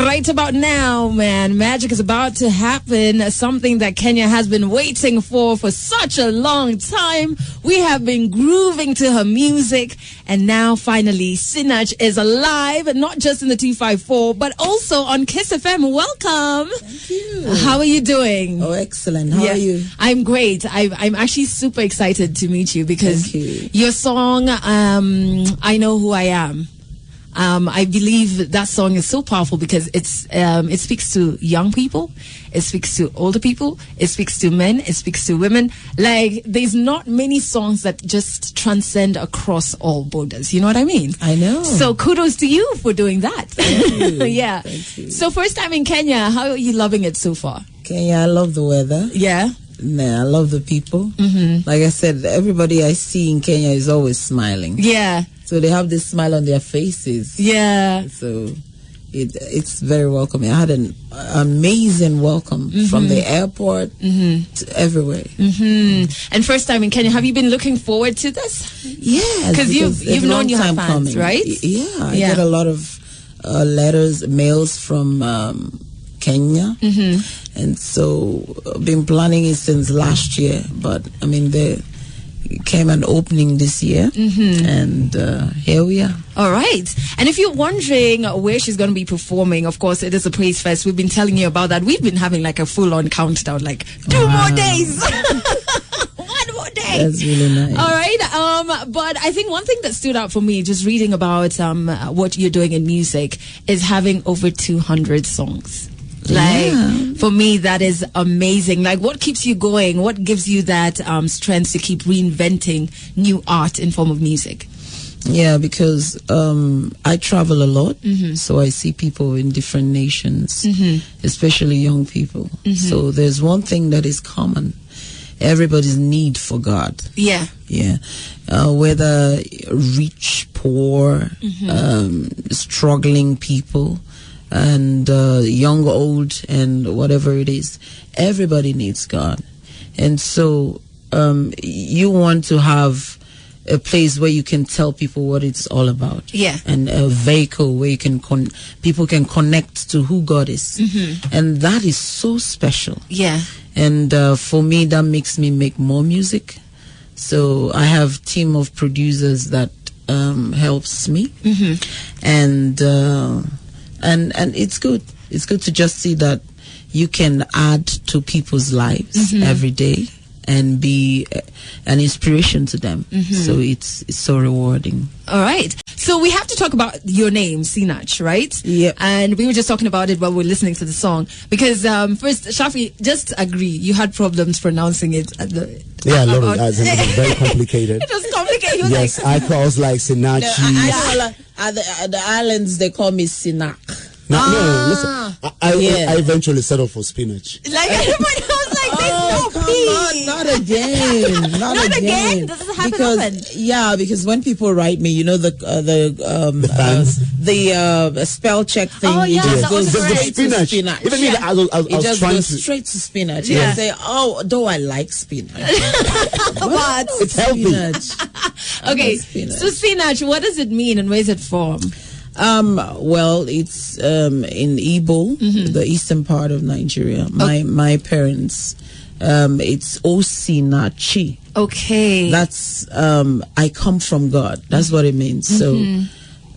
right about now, man, magic is about to happen. Something that Kenya has been waiting for such a long time. We have been grooving to her music, and now finally Sinach is alive, not just in the 254 but also on Kiss FM. Welcome. Thank you. How are you doing? Oh, excellent. How are you? I'm great. I'm actually super excited to meet you because your song, I Know Who I Am. I believe that song is so powerful because it speaks to young people, it speaks to older people, it speaks to men, it speaks to women. Like, there's not many songs that just transcend across all borders. You know what I mean? I know. So kudos to you for doing that. Thank you. Yeah. Thank you. So first time in Kenya, how are you loving it so far? Kenya, I love the weather. Yeah. Nah, I love the people. Like I said, everybody I see in Kenya is always smiling. Yeah. So they have this smile on their faces. Yeah. So it's very welcoming. I had an amazing welcome from the airport to everywhere. And first time in Kenya, have you been looking forward to this? Yes, because you've known you have fans, coming. right? Yeah, I get a lot of mails from Kenya, and so I've been planning it since last year. But I mean, there came an opening this year, and here we are. All right. And if you're wondering where she's going to be performing, of course, it is a Praise Fest. We've been telling you about that. We've been having like a full-on countdown, like 2 more days. 1 more day. That's really nice. All right. But I think one thing that stood out for me, just reading about what you're doing in music, is having over 200 songs. Like, for me, that is amazing. Like, what keeps you going? What gives you that strength to keep reinventing new art in form of music? Yeah, because I travel a lot, so I see people in different nations, especially young people. So there's one thing that is common: everybody's need for God. Yeah. Yeah. Whether rich, poor, struggling people, and young, old, and whatever it is, everybody needs God. And so you want to have a place where you can tell people what it's all about. Yeah. And a vehicle where you can people can connect to who God is. And that is so special. Yeah. And for me, that makes me make more music. So I have a team of producers that helps me. And it's good. It's good to just see that you can add to people's lives every day and be an inspiration to them. So it's so rewarding. All right. So we have to talk about your name, Sinach, right? Yep. And we were just talking about it while we were listening to the song. Because first, Shafi, just agree, you had problems pronouncing it. Yeah, a lot of that. It was very complicated. It was complicated. Yes, I was like Sanachi. At the islands, they call me Sinach. No, listen. I eventually settled for spinach. Like, everybody was like, there's no P. Not again. Not again. Does this happen often? Yeah, because when people write me, you know, the spell check thing, it just goes the straight to spinach. Even me, I was It just trying goes to straight to spinach. Yeah. And say, oh, though I like spinach. What? It's healthy. Spinach. Okay, Spinach. so Sinach, what does it mean and where is it from? Well, it's in Igbo, the eastern part of Nigeria. My parents, it's Sanachi. Okay. That's I come from God. That's what it means. So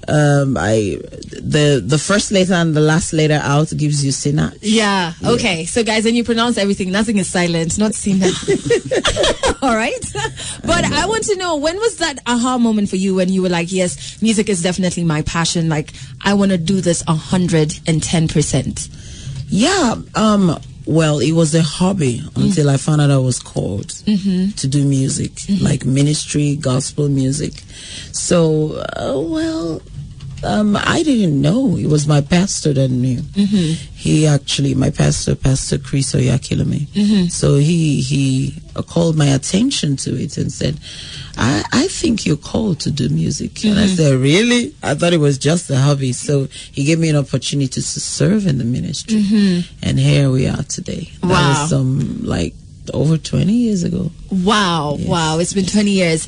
the first letter and the last letter out gives you Sinach. Yeah. Okay. So guys, when you pronounce everything, nothing is silent. Not Sinach. All right. But I want to know, when was that aha moment for you when you were like, yes, music is definitely my passion. Like, I want to do this 110%. Yeah. Well, it was a hobby until I found out I was called to do music, like ministry, gospel music. So, I didn't know. It was my pastor that knew. He actually, my pastor, Pastor Chris Oyakilome. So he called my attention to it and said, I think you're called to do music. And I said, really? I thought it was just a hobby. So he gave me an opportunity to serve in the ministry. And here we are today. Wow. That was over 20 years ago. Wow. Yes. Wow. It's been 20 years.